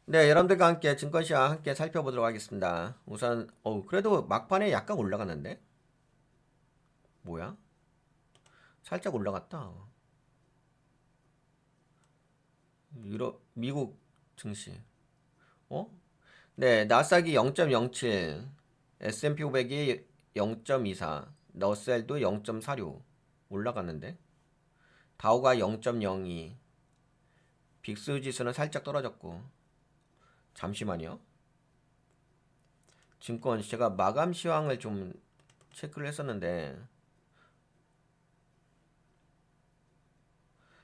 네, 여러분들과 함께 증권시황 함께 살펴보도록 하겠습니다. 우선, 그래도 막판에 약간 올라갔는데? 뭐야? 살짝 올라갔다. 미국 증시. 어? 네, 나스닥이 0.07, S&P 500이 0.24, 너셀도 0.46 올라갔는데? 다우가 0.02, 빅스 지수는 살짝 떨어졌고. 잠시만요. 증권, 제가 마감 시황을 좀 체크를 했었는데,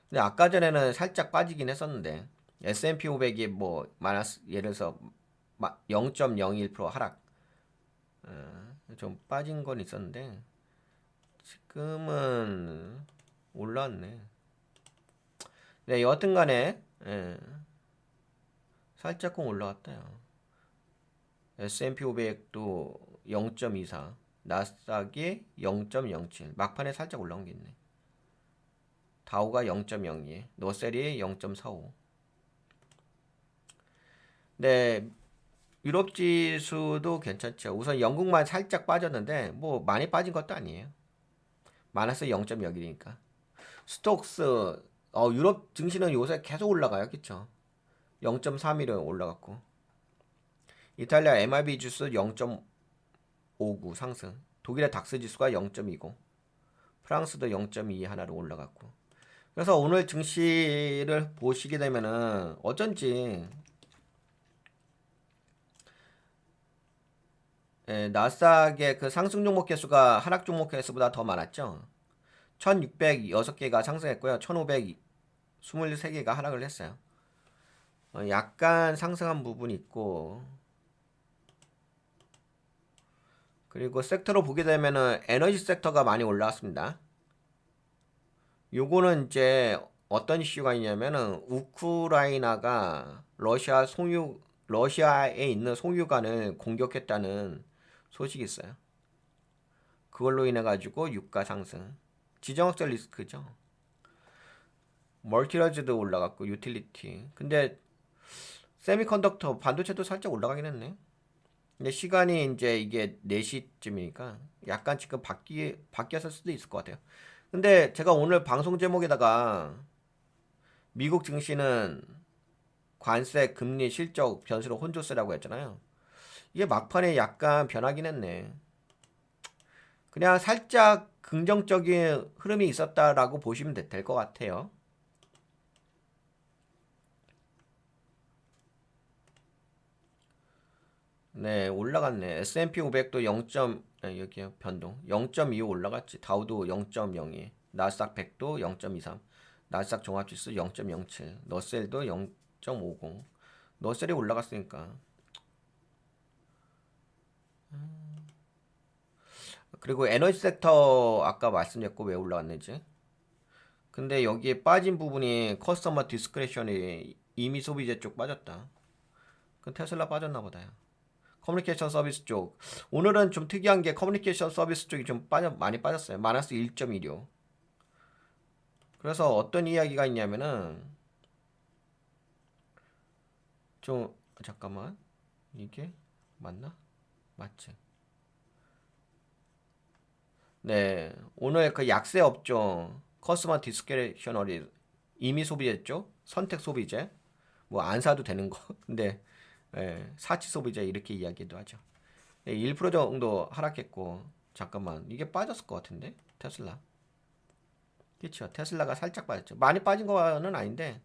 근데 아까 전에는 살짝 빠지긴 했었는데 S&P 500이 뭐 마이너스 예를 들어서 0.01% 하락 좀 빠진 건 있었는데 지금은 올랐네. 네, 여하튼간에 살짝쿵 올라왔다요. S&P 500도 0.24, 나스닥이 0.07, 막판에 살짝 올라온 게 있네. 다우가 0.02, 노셀이 0.45. 네, 유럽 지수도 괜찮죠. 우선 영국만 살짝 빠졌는데 뭐 많이 빠진 것도 아니에요. 마이너스 0.01이니까. 스톡스 유럽 증시는 요새 계속 올라가요. 그쵸? 0.31은 올라갔고. 이탈리아 MIB 지수 0.59 상승. 독일의 닥스 지수가 0.20. 프랑스도 0.2 하나로 올라갔고. 그래서 오늘 증시를 보시게 되면은 어쩐지 나스닥의 그 상승 종목 개수가 하락 종목 개수보다 더 많았죠. 1606개가 상승했고요. 1523개가 하락을 했어요. 약간 상승한 부분이 있고, 그리고 섹터로 보게 되면은 에너지 섹터가 많이 올라왔습니다. 요거는 이제 어떤 이슈가 있냐면은 우크라이나가 러시아에 있는 송유관을 공격했다는 소식이 있어요. 그걸로 인해 가지고 유가 상승. 지정학적 리스크죠. 멀티러즈도 올라갔고 유틸리티. 근데 세미컨덕터 반도체도 살짝 올라가긴 했네. 근데 시간이 이제 이게 4시쯤이니까 약간 지금 바뀌었을 수도 있을 것 같아요. 근데 제가 오늘 방송 제목에다가 미국 증시는 관세, 금리, 실적 변수로 혼조세라고 했잖아요. 이게 막판에 약간 변하긴 했네. 그냥 살짝 긍정적인 흐름이 있었다라고 보시면 될 것 같아요. 네, 올라갔네. S&P 500도 0. 여기요, 변동. 0.25 올라갔지. 다우도 0.02. 나스닥 100도 0.23. 나스닥 종합지수 0.07. 너셀도 0.50. 너셀이 올라갔으니까. 그리고 에너지 섹터 아까 말씀드렸고 왜 올라갔는지. 근데 여기에 빠진 부분이 커스터머 디스크레션이 이미 소비재 쪽 빠졌다. 그 테슬라 빠졌나 보다요. 커뮤니케이션 서비스 쪽. 오늘은 좀 특이한 게 커뮤니케이션 서비스 쪽이 좀 많이 빠졌어요. 마이너스 1.16. 그래서 어떤 이야기가 있냐면은 좀 잠깐만. 이게 맞나? 맞지? 네. 오늘 그 약세 업종 커스터머 디스크레셔널이 이미 소비했죠? 선택 소비재. 뭐 안 사도 되는 거. 근데 사치 소비재 이렇게 이야기도 하죠. 1% 정도 하락했고 잠깐만 이게 빠졌을 것 같은데 테슬라. 그렇죠. 테슬라가 살짝 빠졌죠. 많이 빠진 거는 아닌데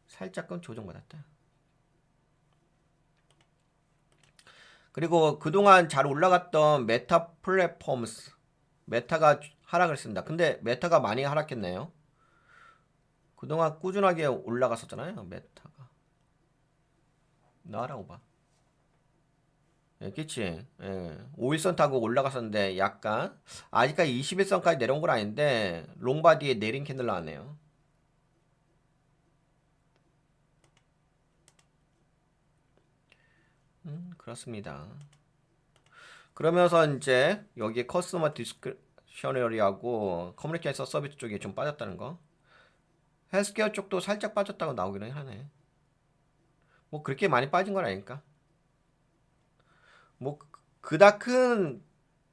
살짝은 조정받았다. 그리고 그동안 잘 올라갔던 메타 플랫폼스 메타가 하락을 했습니다. 근데 메타가 많이 하락했네요. 그동안 꾸준하게 올라갔었잖아요. 메타가. 나라고 봐. 그치? 5일선 타고 올라갔었는데 약간 아직까지 21선까지 내려온 건 아닌데 롱바디에 내린 캔들 나왔네요. 그렇습니다. 그러면서 이제 여기 커스터머 디스크셔너리하고 커뮤니케이션 서비스 쪽이 좀 빠졌다는 거. 헬스케어 쪽도 살짝 빠졌다고 나오기는 하네. 뭐 그렇게 많이 빠진 건 아니니까. 뭐 그닥 큰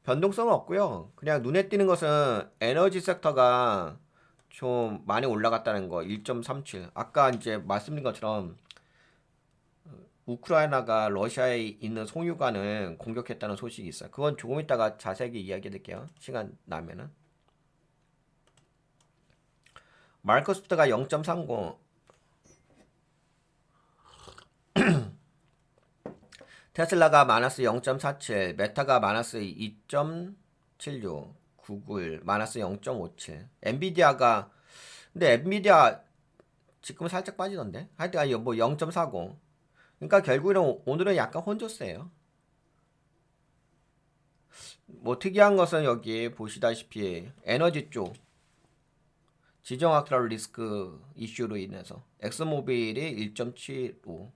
변동성은 없고요. 그냥 눈에 띄는 것은 에너지 섹터가 좀 많이 올라갔다는 거. 1.37. 아까 이제 말씀드린 것처럼 우크라이나가 러시아에 있는 송유관을 공격했다는 소식이 있어요. 그건 조금 이따가 자세하게 이야기해 드릴게요. 시간 나면은. 마이크로소프트가 0.30, 테슬라가 마이너스 0.47, 메타가 마이너스 2.76, 구글 마이너스 0.57, 엔비디아가 근데 엔비디아 지금 살짝 빠지던데. 하여튼 아니 뭐 0.40. 그러니까 결국에는 오늘은 약간 혼조세요. 뭐 특이한 것은 여기 보시다시피 에너지 쪽 지정학ral 리스크 이슈로 인해서 엑스모빌이 1.75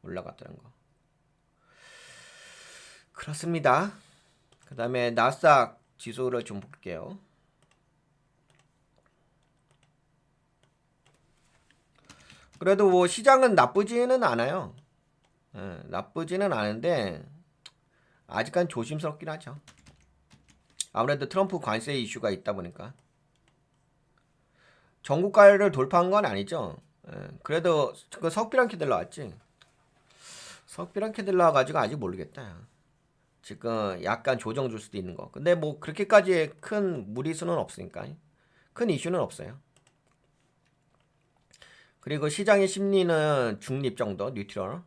올라갔다는 거. 그렇습니다. 그 다음에 나스닥 지수를 좀 볼게요. 그래도 뭐 시장은 나쁘지는 않아요. 나쁘지는 않은데 아직까지 조심스럽긴 하죠. 아무래도 트럼프 관세 이슈가 있다 보니까 전국가를 돌파한 건 아니죠. 그래도 그 석비랑 캐들 나왔지. 석비랑 캐들 나와가지고 아직 모르겠다. 지금 약간 조정 줄 수도 있는 거. 근데 뭐 그렇게까지 큰 무리수는 없으니까 큰 이슈는 없어요. 그리고 시장의 심리는 중립 정도, 뉴트럴.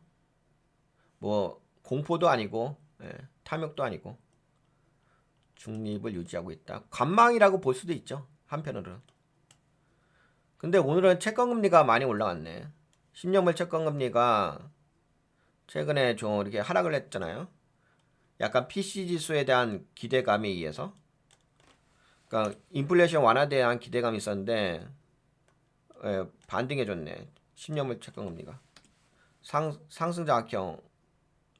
뭐 공포도 아니고 탐욕도 아니고 중립을 유지하고 있다. 관망이라고 볼 수도 있죠. 한편으로는. 근데 오늘은 채권금리가 많이 올라갔네. 10년물 채권금리가 최근에 좀 이렇게 하락을 했잖아요. 약간 PC 지수에 대한 기대감에 의해서. 그러니까 인플레이션 완화에 대한 기대감이 있었는데 반등해줬네. 10년물 채권금리가. 상승장악형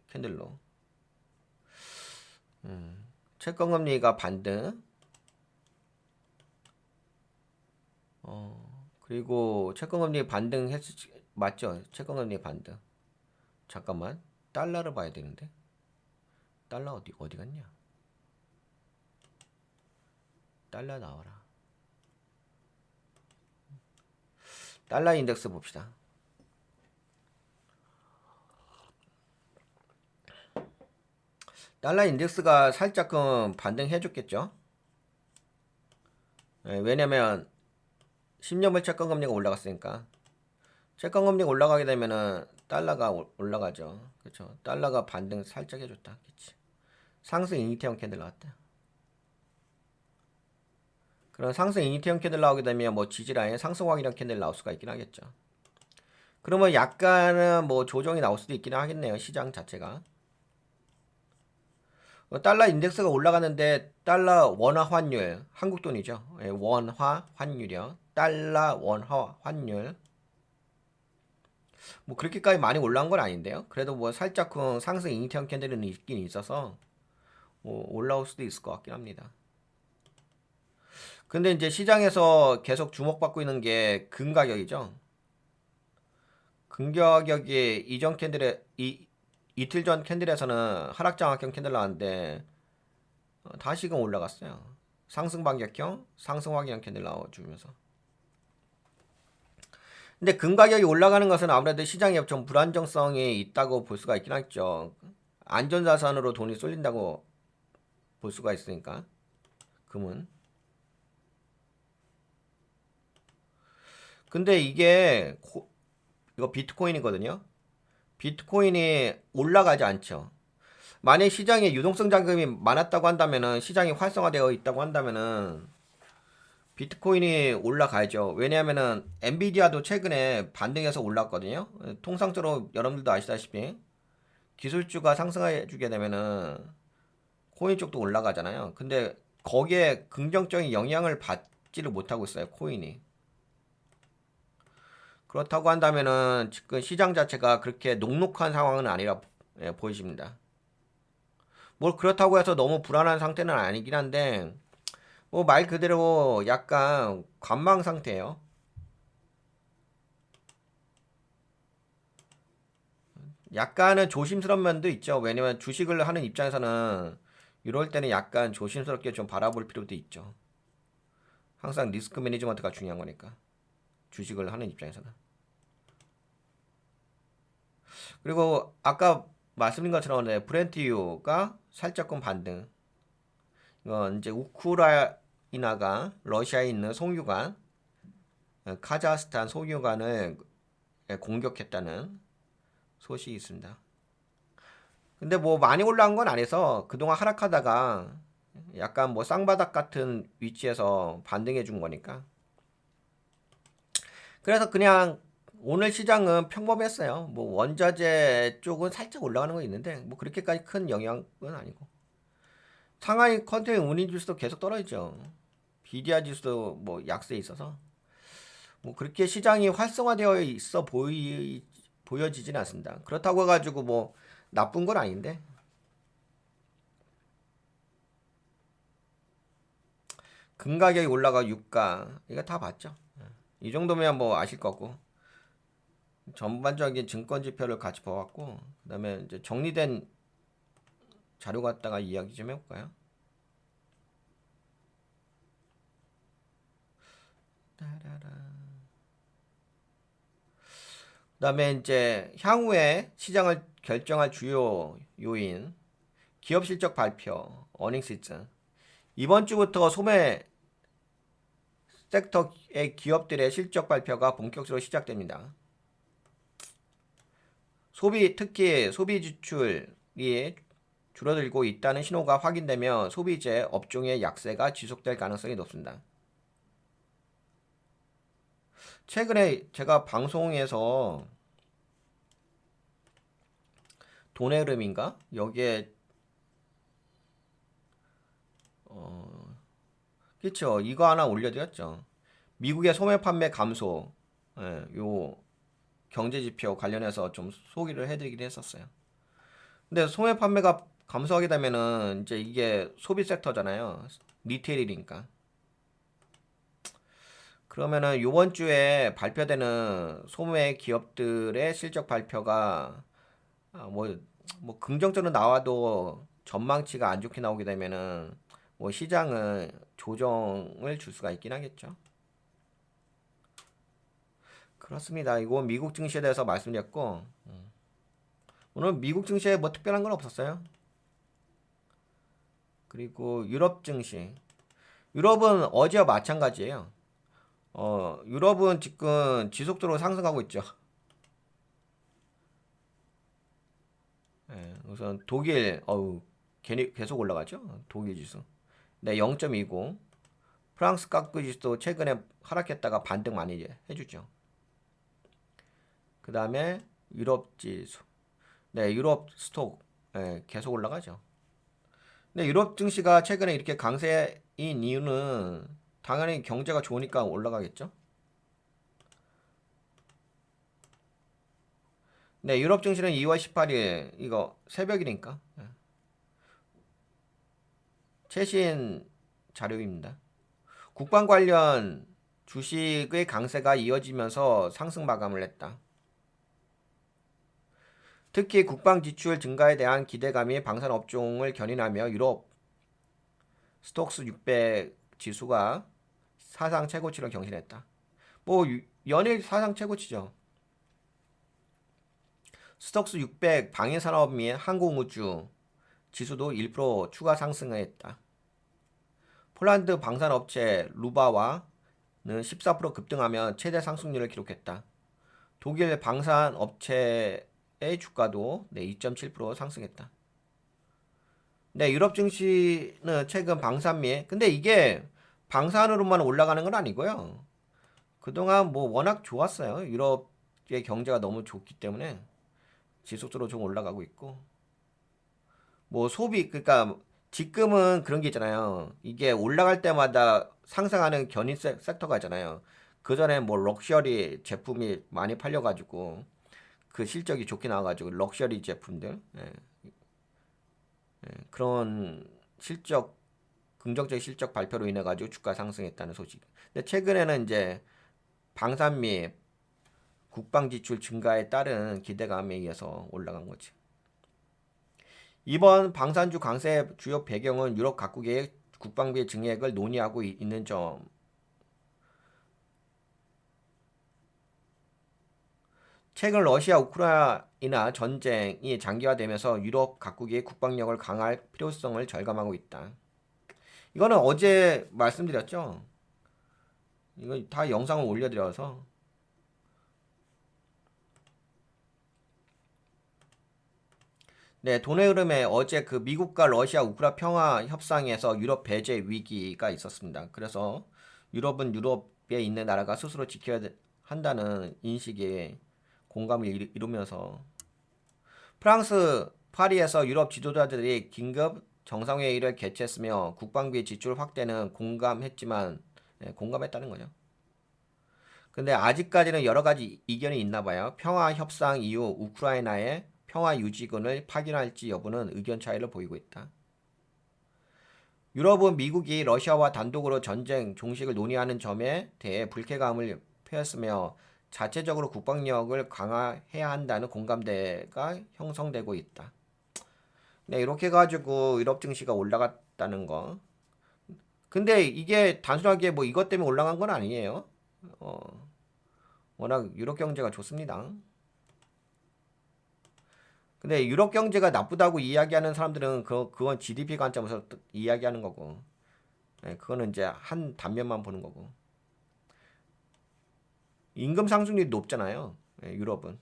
캔들로. 채권금리가 반등. 그리고 채권금리 반등했 맞죠? 채권금리 반등. 잠깐만 달러를 봐야 되는데 달러 어디 갔냐? 달러 나와라. 달러 인덱스 봅시다. 달러 인덱스가 살짝금 반등해줬겠죠? 왜냐면 10년물 채권금리가 올라갔으니까 채권금리가 올라가게 되면은 달러가 올라가죠. 그렇죠? 달러가 반등 살짝 해줬다. 그치? 상승 이니티형 캔들 나왔다. 그런 상승 이니티형 캔들 나오게 되면 뭐 지지라인 상승 확인형 캔들 나올 수가 있긴 하겠죠. 그러면 약간은 뭐 조정이 나올 수도 있긴 하겠네요. 시장 자체가. 달러 인덱스가 올라가는데 달러 원화 환율 한국 돈이죠. 원화 환율이요. 달러 원화 환율 뭐 그렇게까지 많이 올라온 건 아닌데요. 그래도 뭐 살짝 그 상승 이니티형 캔들은 있긴 있어서 뭐 올라올 수도 있을 것 같긴 합니다. 근데 이제 시장에서 계속 주목받고 있는 게 금 가격이죠. 금 가격이 이전 캔들에 이틀 전 캔들에서는 하락장악형 캔들 나왔는데 다시금 올라갔어요. 상승 반격형, 상승 확인형 캔들 나와주면서. 근데 금 가격이 올라가는 것은 아무래도 시장에 좀 불안정성이 있다고 볼 수가 있긴 하죠. 안전자산으로 돈이 쏠린다고 볼 수가 있으니까 금은. 근데 이거 비트코인이거든요. 비트코인이 올라가지 않죠. 만약 시장에 유동성 자금이 많았다고 한다면은 시장이 활성화되어 있다고 한다면은 비트코인이 올라가죠. 왜냐하면은 엔비디아도 최근에 반등해서 올랐거든요. 통상적으로 여러분들도 아시다시피 기술주가 상승해 주게 되면은 코인 쪽도 올라가잖아요. 근데 거기에 긍정적인 영향을 받지를 못하고 있어요. 코인이. 그렇다고 한다면은 지금 시장 자체가 그렇게 녹록한 상황은 아니라 보이십니다. 뭘 그렇다고 해서 너무 불안한 상태는 아니긴 한데 뭐 말 그대로 약간 관망 상태예요. 약간은 조심스러운 면도 있죠. 왜냐면 주식을 하는 입장에서는 이럴 때는 약간 조심스럽게 좀 바라볼 필요도 있죠. 항상 리스크 매니지먼트가 중요한 거니까. 주식을 하는 입장에서는. 그리고 아까 말씀드린 것처럼 브렌트유가 살짝금 반등. 이건 이제 우크라이나가 러시아에 있는 송유관, 카자흐스탄 송유관을 공격했다는 소식이 있습니다. 근데 뭐 많이 올라간 건 아니어서 그동안 하락하다가 약간 뭐 쌍바닥 같은 위치에서 반등해 준 거니까. 그래서 그냥 오늘 시장은 평범했어요. 뭐 원자재 쪽은 살짝 올라가는 거 있는데 뭐 그렇게까지 큰 영향은 아니고. 상하이 컨테이너 운임 지수도 계속 떨어지죠. 비디아 지수도 뭐 약세에 있어서 뭐 그렇게 시장이 활성화되어 있어 보여지진 않습니다. 그렇다고 해가지고 뭐 나쁜 건 아닌데 금 가격이 올라가 유가 이거 다 봤죠. 이 정도면 뭐 아실 거고 전반적인 증권 지표를 같이 봐왔고 그다음에 이제 정리된 자료 갖다가 이야기 좀 해볼까요? 그다음에 이제 향후에 시장을 결정할 주요 요인 기업 실적 발표 어닝 시즌 이번 주부터 소매 섹터의 기업들의 실적 발표가 본격적으로 시작됩니다. 특히 소비 지출이 줄어들고 있다는 신호가 확인되면 소비재 업종의 약세가 지속될 가능성이 높습니다. 최근에 제가 방송에서 돈의 흐름인가? 여기에 그쵸 이거 하나 올려드렸죠. 미국의 소매 판매 감소 요 경제지표 관련해서 좀 소개를 해드리긴 했었어요. 근데 소매 판매가 감소하게 되면은 이제 이게 소비 섹터잖아요. 리테일이니까. 그러면은 이번 주에 발표되는 소매 기업들의 실적 발표가 뭐 긍정적으로 나와도 전망치가 안 좋게 나오게 되면은 뭐 시장은 조정을 줄 수가 있긴 하겠죠. 그렇습니다. 이거 미국 증시에 대해서 말씀드렸고 오늘 미국 증시에 뭐 특별한 건 없었어요. 그리고 유럽 증시. 유럽은 어제와 마찬가지예요. 유럽은 지금 지속적으로 상승하고 있죠. 예, 우선 독일, 계속 올라가죠. 독일 지수. 네, 0.20. 프랑스 깎그 지수도 최근에 하락했다가 반등 많이 해주죠. 그 다음에 유럽 지수. 네, 유럽 스톡. 예, 계속 올라가죠. 근데 유럽 증시가 최근에 이렇게 강세인 이유는 당연히 경제가 좋으니까 올라가겠죠. 네, 유럽 증시는 2월 18일 이거 새벽이니까 최신 자료입니다. 국방 관련 주식의 강세가 이어지면서 상승 마감을 했다. 특히 국방 지출 증가에 대한 기대감이 방산 업종을 견인하며 유럽 스톡스 600 지수가 사상 최고치를 경신했다. 뭐 연일 사상 최고치죠. 스톡스 600 방위산업 및 항공우주 지수도 1% 추가 상승했다. 폴란드 방산업체 루바와는 14% 급등하며 최대 상승률을 기록했다. 독일 방산업체의 주가도 2.7% 상승했다. 네, 유럽 증시는 최근 방산 및 근데 이게 방산으로만 올라가는 건 아니고요. 그동안 뭐 워낙 좋았어요. 유럽의 경제가 너무 좋기 때문에 지속적으로 좀 올라가고 있고 뭐 소비 그러니까 지금은 그런 게 있잖아요. 이게 올라갈 때마다 상승하는 견인 섹터가 있잖아요. 그 전에 뭐 럭셔리 제품이 많이 팔려가지고 그 실적이 좋게 나와가지고 럭셔리 제품들 그런 실적 긍정적인 실적 발표로 인해 가지고 주가 상승했다는 소식. 근데 최근에는 이제 방산 및 국방 지출 증가에 따른 기대감에 의해서 올라간 거지. 이번 방산주 강세의 주요 배경은 유럽 각국의 국방비 증액을 논의하고 있는 점. 최근 러시아 우크라이나 전쟁이 장기화되면서 유럽 각국이 국방력을 강화할 필요성을 절감하고 있다. 이거는 어제 말씀드렸죠. 이거 다 영상을 올려드려서. 네, 돈의 흐름에 어제 그 미국과 러시아 우크라 평화 협상에서 유럽 배제 위기가 있었습니다. 그래서 유럽은 유럽에 있는 나라가 스스로 지켜야 한다는 인식에 공감을 이루면서 프랑스 파리에서 유럽 지도자들이 긴급 정상회의를 개최했으며 국방비 지출 확대는 공감했지만 공감했다는 거죠. 근데 아직까지는 여러 가지 이견이 있나 봐요. 평화 협상 이후 우크라이나의 평화 유지군을 파견할지 여부는 의견 차이를 보이고 있다. 유럽은 미국이 러시아와 단독으로 전쟁 종식을 논의하는 점에 대해 불쾌감을 표했으며 자체적으로 국방력을 강화해야 한다는 공감대가 형성되고 있다. 네, 이렇게 가지고 유럽 증시가 올라갔다는 거. 근데 이게 단순하게 뭐 이것 때문에 올라간 건 아니에요. 워낙 유럽 경제가 좋습니다. 근데 유럽 경제가 나쁘다고 이야기하는 사람들은 그건 GDP 관점에서 이야기하는 거고, 그거는 이제 한 단면만 보는 거고. 임금 상승률이 높잖아요. 유럽은.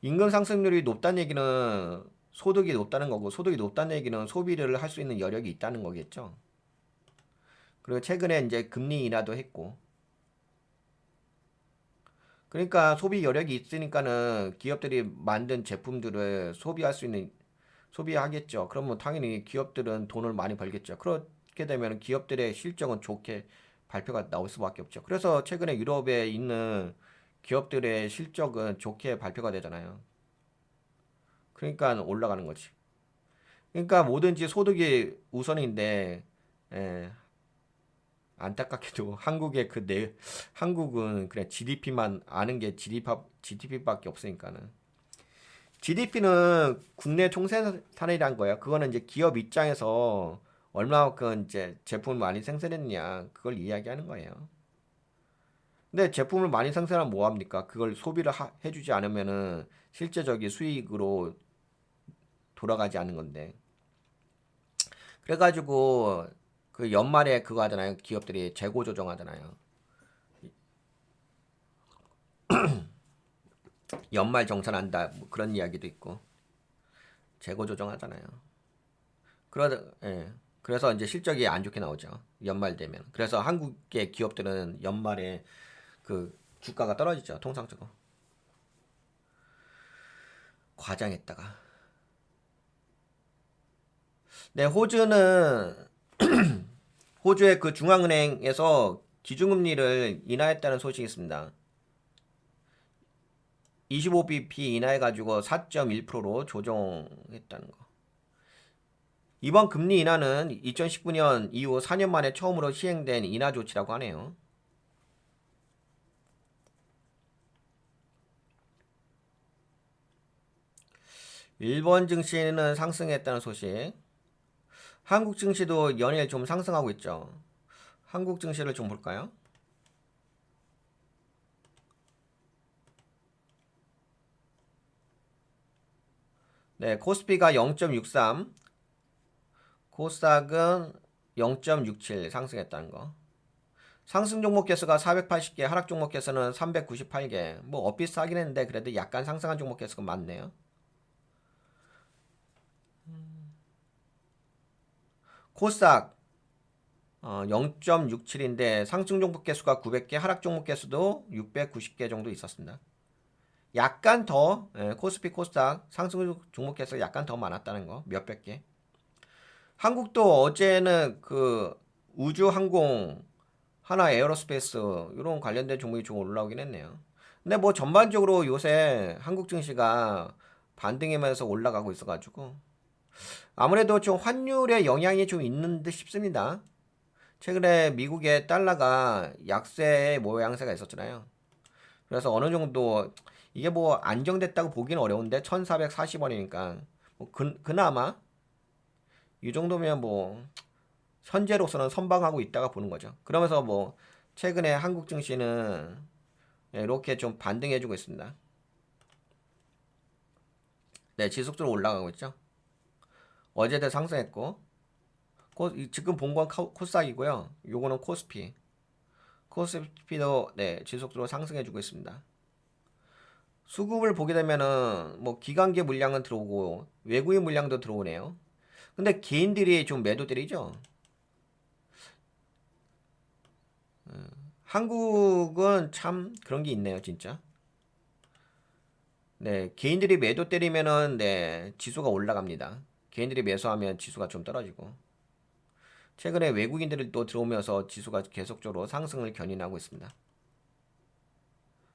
임금 상승률이 높다는 얘기는 소득이 높다는 거고, 소득이 높다는 얘기는 소비를 할 수 있는 여력이 있다는 거겠죠. 그리고 최근에 이제 금리 인하도 했고, 그러니까 소비 여력이 있으니까는 기업들이 만든 제품들을 소비할 수 있는 소비하겠죠. 그러면 당연히 기업들은 돈을 많이 벌겠죠. 그렇게 되면 기업들의 실적은 좋게 발표가 나올 수밖에 없죠. 그래서 최근에 유럽에 있는 기업들의 실적은 좋게 발표가 되잖아요. 그러니까 올라가는 거지. 그러니까 뭐든지 소득이 우선인데, 예, 안타깝게도 한국은 그냥 GDP만 아는 게 GDP밖에 없으니까는. GDP는 국내 총생산이란 거예요. 그거는 이제 기업 입장에서 얼마만큼 이제 제품을 많이 생산했냐 그걸 이야기하는 거예요. 근데 제품을 많이 생산하면 뭐 합니까? 그걸 소비를 해주지 않으면은 실제적인 수익으로 돌아가지 않는 건데. 그래가지고 그 연말에 그거 하잖아요. 기업들이 재고 조정하잖아요. 연말 정산한다 뭐 그런 이야기도 있고 재고 조정하잖아요. 예. 그래서 이제 실적이 안 좋게 나오죠. 연말 되면. 그래서 한국의 기업들은 연말에 그 주가가 떨어지죠. 통상적으로. 과장했다가. 네, 호주의 그 중앙은행에서 기준금리를 인하했다는 소식이 있습니다. 25bp 인하해가지고 4.1%로 조정했다는 거. 이번 금리 인하는 2019년 이후 4년 만에 처음으로 시행된 인하 조치라고 하네요. 일본 증시는 상승했다는 소식. 한국 증시도 연일 좀 상승하고 있죠. 한국 증시를 좀 볼까요? 네, 코스피가 0.63, 코스닥은 0.67 상승했다는 거. 상승 종목 개수가 480개, 하락 종목 개수는 398개. 뭐 엇비슷하긴 했는데 그래도 약간 상승한 종목 개수가 많네요. 코스닥 0.67인데 상승 종목 개수가 900개, 하락 종목 개수도 690개 정도 있었습니다. 약간 더 코스피 코스닥 상승 종목 개수가 약간 더 많았다는 거 몇백 개. 한국도 어제는 그 우주 항공 하나 에어로스페이스 이런 관련된 종목이 좀 올라오긴 했네요. 근데 뭐 전반적으로 요새 한국 증시가 반등하면서 올라가고 있어가지고 아무래도 좀 환율의 영향이 좀 있는 듯 싶습니다. 최근에 미국의 달러가 약세의 모양새가 있었잖아요. 그래서 어느 정도 이게 뭐 안정됐다고 보기는 어려운데 1440원이니까 뭐 그나마 이 정도면 뭐 현재로서는 선방하고 있다가 보는 거죠. 그러면서 뭐 최근에 한국 증시는 이렇게 좀 반등해주고 있습니다. 네, 지속적으로 올라가고 있죠. 어제도 상승했고 지금 본 건 코스닥이고요. 요거는 코스피. 코스피도 네, 지속적으로 상승해주고 있습니다. 수급을 보게 되면은 뭐 기관계 물량은 들어오고 외국인 물량도 들어오네요. 근데 개인들이 좀 매도 때리죠. 한국은 참 그런 게 있네요, 진짜. 네, 개인들이 매도 때리면은 네, 지수가 올라갑니다. 개인들이 매수하면 지수가 좀 떨어지고. 최근에 외국인들이 또 들어오면서 지수가 계속적으로 상승을 견인하고 있습니다.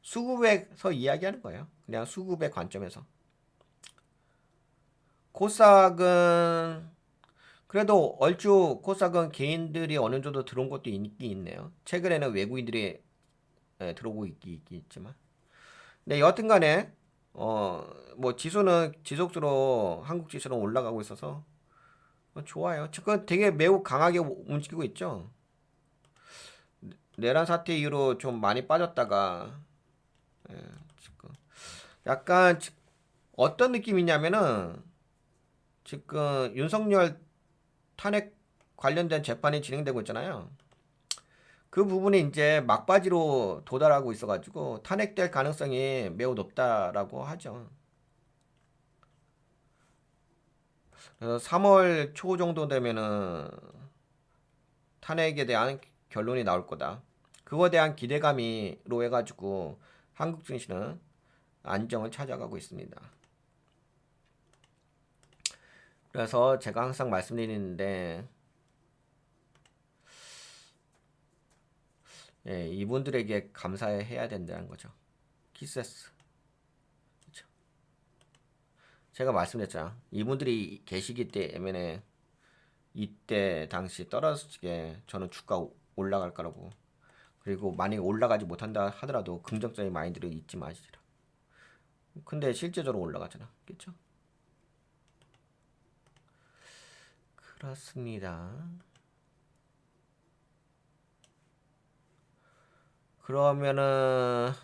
수급에서 이야기하는 거예요. 그냥 수급의 관점에서. 코스닥은 그래도 얼추 코스닥은 개인들이 어느 정도 들어온 것도 있긴 있네요. 최근에는 외국인들이 들어오고 있지만. 네, 여튼간에 뭐 지수는 지속적으로 한국 지수는 올라가고 있어서 좋아요. 지금 되게 매우 강하게 움직이고 있죠. 내란 사태 이후로 좀 많이 빠졌다가 지금 약간 어떤 느낌이냐면은 지금 윤석열 탄핵 관련된 재판이 진행되고 있잖아요. 그 부분이 이제 막바지로 도달하고 있어가지고 탄핵될 가능성이 매우 높다라고 하죠. 그래서 3월 초 정도 되면은 탄핵에 대한 결론이 나올 거다. 그거에 대한 기대감이로 해가지고 한국 증시는 안정을 찾아가고 있습니다. 그래서 제가 항상 말씀드리는데 이분들에게 감사해야 된다는 거죠. 키세스. 그쵸? 제가 말씀드렸잖아. 이분들이 계시기 때문에 이때 당시 떨어지게 저는 주가 올라갈 거라고. 그리고 만약에 올라가지 못한다 하더라도 긍정적인 마인드를 잊지 마시라. 근데 실제적으로 올라가잖아. 그렇죠? 그렇습니다. 그러면은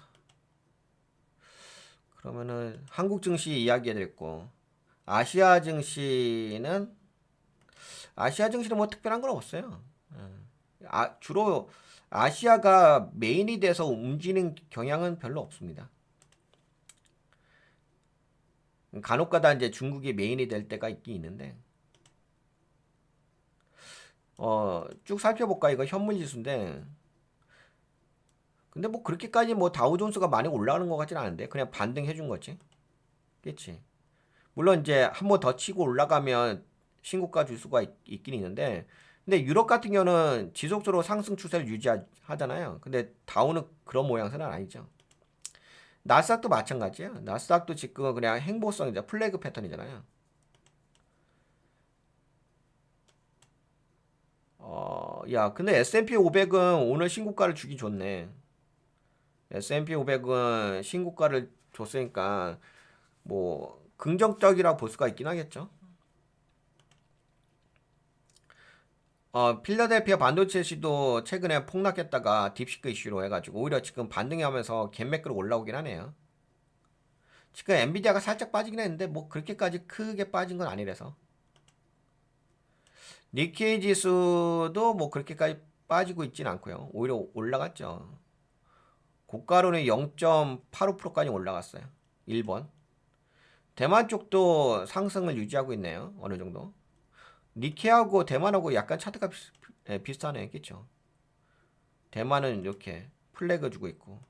한국 증시 이야기해드렸고 아시아 증시는 뭐 특별한 건 없어요. 주로 아시아가 메인이 돼서 움직이는 경향은 별로 없습니다. 간혹가다 이제 중국이 메인이 될 때가 있긴 있는데 쭉 살펴볼까 이거 현물 지수인데 근데 뭐 그렇게까지 뭐 다우존스가 많이 올라가는 것 같지는 않은데 그냥 반등해 준 거지. 그치? 물론 이제 한 번 더 치고 올라가면 신고가 줄 수가 있긴 있는데 근데 유럽 같은 경우는 지속적으로 상승 추세를 유지하잖아요. 근데 다우는 그런 모양새는 아니죠. 나스닥도 마찬가지예요. 나스닥도 지금 그냥 행보성이죠. 플래그 패턴이잖아요. 야, 근데 S&P 500은 오늘 신고가를 주기 좋네. S&P 500은 신고가를 줬으니까 뭐 긍정적이라 볼 수가 있긴 하겠죠. 필라델피아 반도체 시도 최근에 폭락했다가 딥시크 이슈로 해가지고 오히려 지금 반등하면서 갭매크로 올라오긴 하네요. 지금 엔비디아가 살짝 빠지긴 했는데 뭐 그렇게까지 크게 빠진 건 아니라서. 니케이 지수도 뭐 그렇게까지 빠지고 있진 않고요. 오히려 올라갔죠. 고가로는 0.85%까지 올라갔어요. 1번. 대만 쪽도 상승을 유지하고 있네요. 어느 정도. 니케하고 대만하고 약간 차트가 비슷하네. 그쵸? 대만은 이렇게 플래그 주고 있고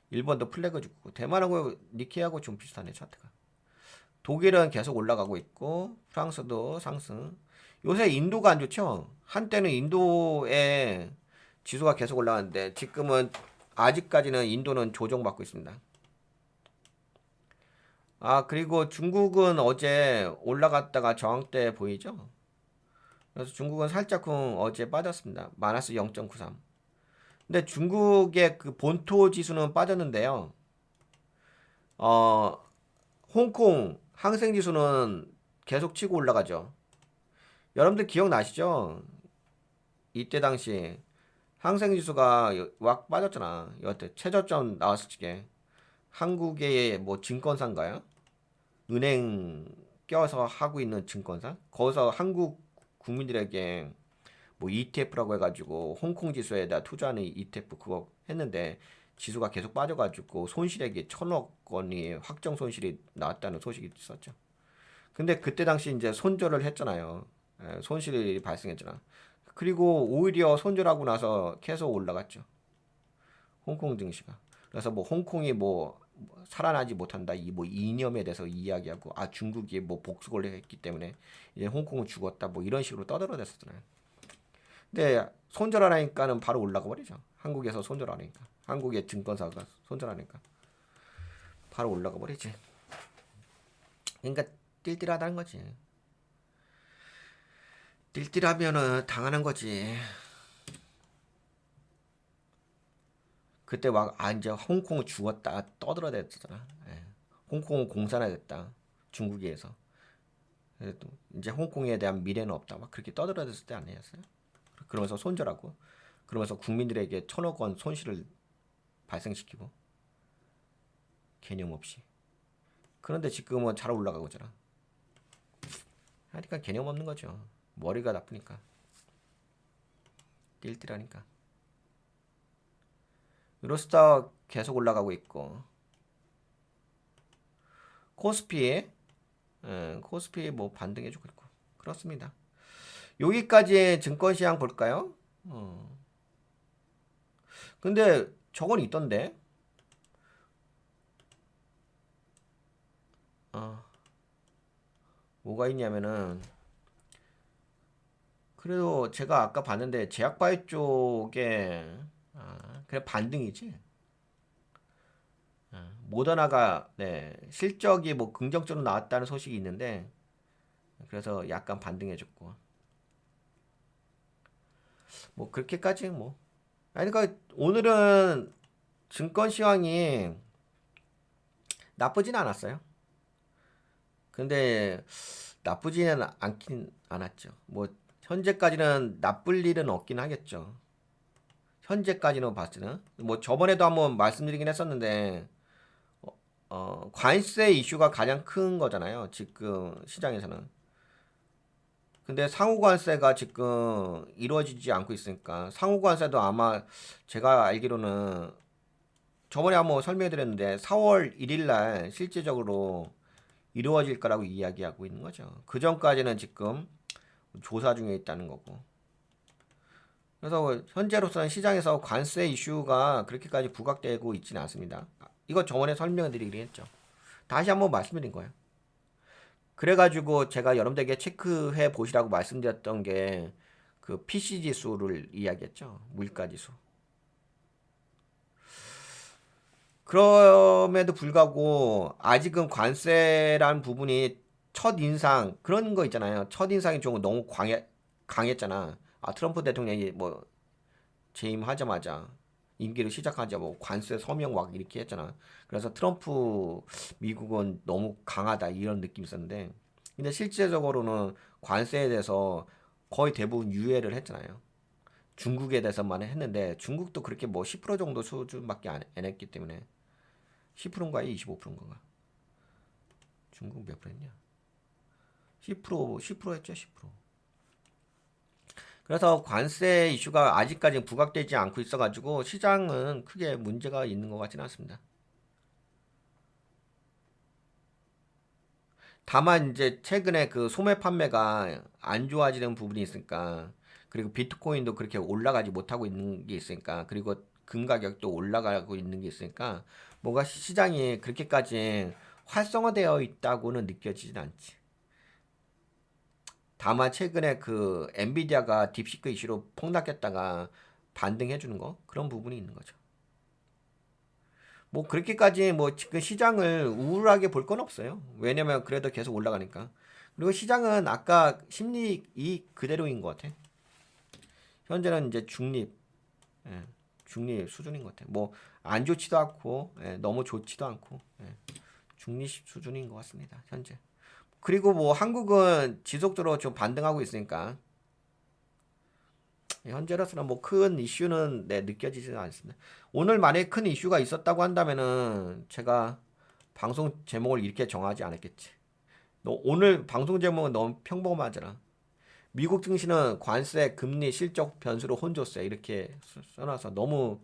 일본도 플래그 주고 대만하고 니케하고 좀 비슷하네 차트가. 독일은 계속 올라가고 있고 프랑스도 상승. 요새 인도가 안 좋죠? 한때는 인도의 지수가 계속 올라갔는데 지금은 아직까지는 인도는 조정받고 있습니다. 그리고 중국은 어제 올라갔다가 저항대 보이죠? 그래서 중국은 살짝 어제 빠졌습니다. 마이너스 0.93. 근데 중국의 그 본토 지수는 빠졌는데요. 어, 홍콩 항생 지수는 계속 치고 올라가죠. 여러분들 기억나시죠? 이때 당시 항생 지수가 왁 빠졌잖아. 여태 최저점 나왔을 적에 한국의 뭐 증권사인가요? 은행 껴서 하고 있는 증권사? 거기서 한국 국민들에게 뭐 ETF라고 해가지고 홍콩 지수에다 투자하는 ETF 그거 했는데 지수가 계속 빠져가지고 손실액이 1,000억 원이 확정 손실이 나왔다는 소식이 있었죠. 근데 그때 당시 이제 손절을 했잖아요. 손실이 발생했잖아. 그리고 오히려 손절하고 나서 계속 올라갔죠. 홍콩 증시가. 그래서 뭐 홍콩이 뭐 살아나지 못한다 이 뭐 이념에 대해서 이야기하고 아 중국이 뭐 복수를 했기 때문에 이제 홍콩은 죽었다 뭐 이런 식으로 떠들어댔었잖아요. 근데 손절하니까는 바로 올라가 버리죠. 한국에서 손절하니까 한국의 증권사가 손절하니까 바로 올라가 버리지. 그러니까 띨띨하다는 거지. 띨띨하면은 당하는 거지. 그때 막 아 이제 홍콩 죽었다 떠들어댔잖아. 홍콩은 공산화됐다. 중국에서. 그래도 이제 홍콩에 대한 미래는 없다. 막 그렇게 떠들어댔을 때 아니었어요? 그러면서 손절하고 그러면서 국민들에게 1,000억 원 손실을 발생시키고 개념 없이. 그런데 지금은 잘 올라가고 있잖아. 하니까 개념 없는 거죠. 머리가 나쁘니까. 띨띨하니까. 유로스타 계속 올라가고 있고 코스피 코스피 뭐 반등해주고 있고 그렇습니다. 여기까지 증권시장 볼까요? 근데 저건 있던데 어, 뭐가 있냐면은 그래도 제가 아까 봤는데 제약바이오 쪽에 그래 반등이지. 모더나가 네, 실적이 뭐 긍정적으로 나왔다는 소식이 있는데 그래서 약간 반등해줬고 뭐 그렇게까지 뭐 아니 그러니까 오늘은 증권 시황이 나쁘진 않았어요. 근데 나쁘지는 않긴 않았죠. 뭐 현재까지는 나쁠 일은 없긴 하겠죠. 현재까지는 봤을 때는 뭐 저번에도 한번 말씀드리긴 했었는데 관세 이슈가 가장 큰 거잖아요. 지금 시장에서는. 근데 상호관세가 지금 이루어지지 않고 있으니까 상호관세도 아마 제가 알기로는 저번에 한번 설명해 드렸는데 4월 1일 날 실질적으로 이루어질 거라고 이야기하고 있는 거죠. 그 전까지는 지금 조사 중에 있다는 거고. 그래서 현재로서는 시장에서 관세 이슈가 그렇게까지 부각되고 있지는 않습니다. 이거 저번에 설명드리긴 했죠. 다시 한번 말씀드린 거예요. 그래가지고 제가 여러분들에게 체크해 보시라고 말씀드렸던 게 그 PC 지수를 이야기했죠. 물가 지수. 그럼에도 불구하고 아직은 관세란 부분이 첫 인상 그런 거 있잖아요. 첫 인상이 좀 너무 강했잖아. 아 트럼프 대통령이 뭐 재임하자마자 임기를 시작하자 뭐 관세 서명 막 이렇게 했잖아. 그래서 트럼프 미국은 너무 강하다 이런 느낌이 있었는데 근데 실제적으로는 관세에 대해서 거의 대부분 유예를 했잖아요. 중국에 대해서만 했는데 중국도 그렇게 뭐 10% 정도 수준밖에 안 했기 때문에 10%인가 25%인가 중국 몇 프로 했냐? 10% 했죠 10%. 그래서 관세 이슈가 아직까지 부각되지 않고 있어가지고 시장은 크게 문제가 있는 것 같지는 않습니다. 다만 이제 최근에 그 소매 판매가 안 좋아지는 부분이 있으니까 그리고 비트코인도 그렇게 올라가지 못하고 있는 게 있으니까 그리고 금 가격도 올라가고 있는 게 있으니까 뭔가 시장이 그렇게까지 활성화되어 있다고는 느껴지진 않지. 다만 최근에 그 엔비디아가 딥시크 이슈로 폭락했다가 반등해 주는 거 그런 부분이 있는 거죠. 뭐 그렇게까지 뭐 지금 시장을 우울하게 볼 건 없어요. 왜냐면 그래도 계속 올라가니까. 그리고 시장은 아까 심리 이 그대로인 것 같아. 현재는 이제 중립, 예, 중립 수준인 것 같아. 뭐 안 좋지도 않고, 예, 너무 좋지도 않고, 예, 중립 수준인 것 같습니다. 현재. 그리고 뭐 한국은 지속적으로 좀 반등하고 있으니까 현재로서는 뭐 큰 이슈는 네, 느껴지지는 않습니다. 오늘 만약에 큰 이슈가 있었다고 한다면은 제가 방송 제목을 이렇게 정하지 않았겠지. 너 오늘 방송 제목은 너무 평범하잖아. 미국 증시는 관세, 금리, 실적 변수로 혼조세 이렇게 써놔서 너무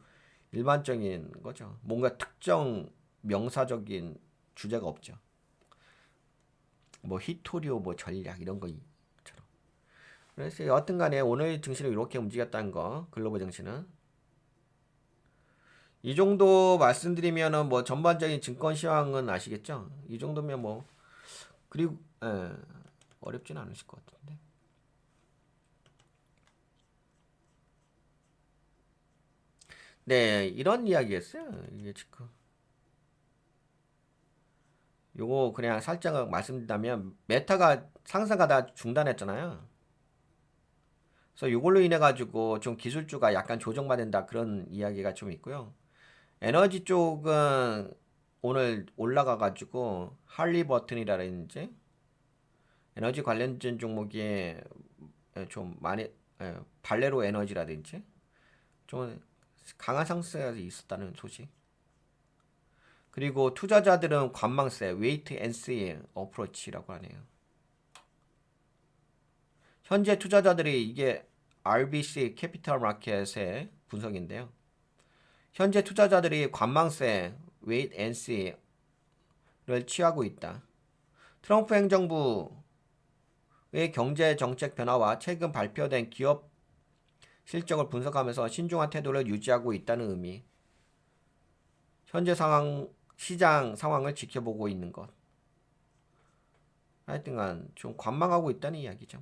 일반적인 거죠. 뭔가 특정 명사적인 주제가 없죠. 뭐 히토리오 뭐 전략 이런 것처럼. 그래서 여하튼 간에 오늘 증시는 이렇게 움직였다는 거. 글로벌 증시는. 이 정도 말씀드리면은 뭐 전반적인 증권 시황은 아시겠죠? 이 정도면 뭐 그리고 어렵지는 않으실 것 같은데. 네, 이런 이야기였어요. 이게 지금 요거 그냥 살짝 말씀드리자면 메타가 상승하다 중단했잖아요. 그래서 요걸로 인해 가지고 좀 기술주가 약간 조정받는다 그런 이야기가 좀 있고요. 에너지 쪽은 오늘 올라가 가지고 할리버튼이라든지 에너지 관련된 종목이 좀 많이 발레로 에너지라든지 좀 강한 상승이 있었다는 소식. 그리고 투자자들은 관망세, 웨이트 앤 씨 어프로치라고 하네요. 현재 투자자들이 이게 RBC 캐피털 마켓의 분석인데요. 현재 투자자들이 관망세, 웨이트 앤 씨를 취하고 있다. 트럼프 행정부의 경제 정책 변화와 최근 발표된 기업 실적을 분석하면서 신중한 태도를 유지하고 있다는 의미. 현재 상황, 시장 상황을 지켜보고 있는 것. 하여튼간 좀 관망하고 있다는 이야기죠.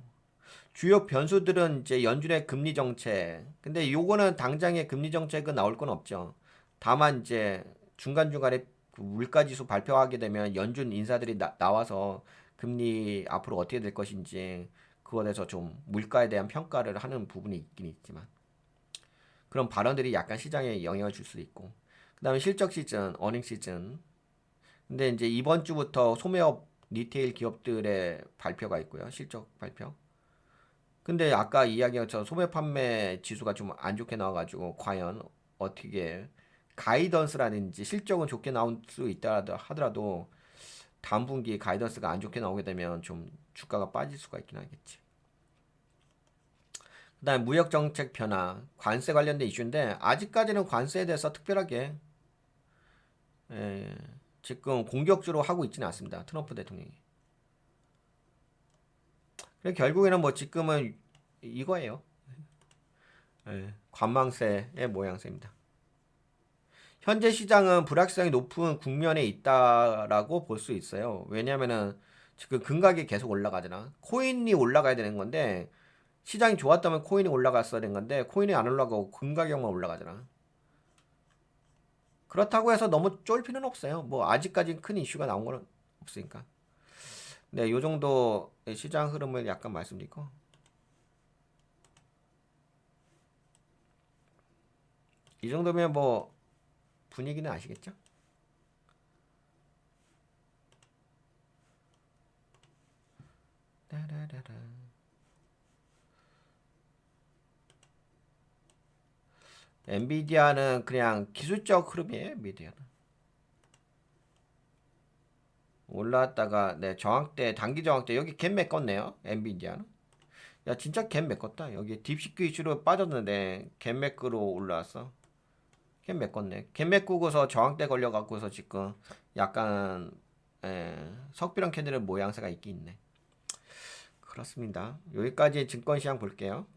주요 변수들은 이제 연준의 금리 정책. 근데 요거는 당장의 금리 정책은 나올 건 없죠. 다만 이제 중간중간에 그 물가지수 발표하게 되면 연준 인사들이 나와서 금리 앞으로 어떻게 될 것인지 그거에 대해서 좀 물가에 대한 평가를 하는 부분이 있긴 있지만 그런 발언들이 약간 시장에 영향을 줄 수도 있고 그다음에 실적 시즌, 어닝 시즌. 근데 이제 이번 주부터 소매업 리테일 기업들의 발표가 있고요. 실적 발표. 근데 아까 이야기한 것처럼 소매 판매 지수가 좀 안 좋게 나와가지고 과연 어떻게 가이던스라든지 실적은 좋게 나올 수 있다 하더라도 다음 분기 가이던스가 안 좋게 나오게 되면 좀 주가가 빠질 수가 있긴 하겠지. 그다음에 무역 정책 변화, 관세 관련된 이슈인데 아직까지는 관세에 대해서 특별하게 에, 지금 공격적으로 하고 있지는 않습니다. 트럼프 대통령이. 그래 결국에는 뭐 지금은 이거예요. 관망세의 모양새입니다. 현재 시장은 불확실성이 높은 국면에 있다라고 볼 수 있어요. 왜냐면은 지금 금가격이 계속 올라가잖아. 코인이 올라가야 되는 건데 시장이 좋았다면 코인이 올라갔어야 되는 건데 코인이 안 올라가고 금가격만 올라가잖아. 그렇다고 해서 너무 쫄 필요는 없어요. 뭐 아직까지 큰 이슈가 나온 건 없으니까. 네, 요 정도 시장 흐름을 약간 말씀드리고 이 정도면 뭐 분위기는 아시겠죠? 따라라라. 엔비디아는 그냥 기술적 흐름이에요. 엔비디아는 올라왔다가 네 저항대 단기 저항대 여기 갭 메꿨네요. 엔비디아는 야 진짜 갭 메꿨다. 여기 딥시크 이슈로 빠졌는데 갭 메꾸로 올라왔어. 갭 메꿨네. 갭 메꾸고서 저항대 걸려갖고서 지금 약간 석비랑 캔들의 모양새가 있긴 있네. 그렇습니다. 여기까지 증권시장 볼게요.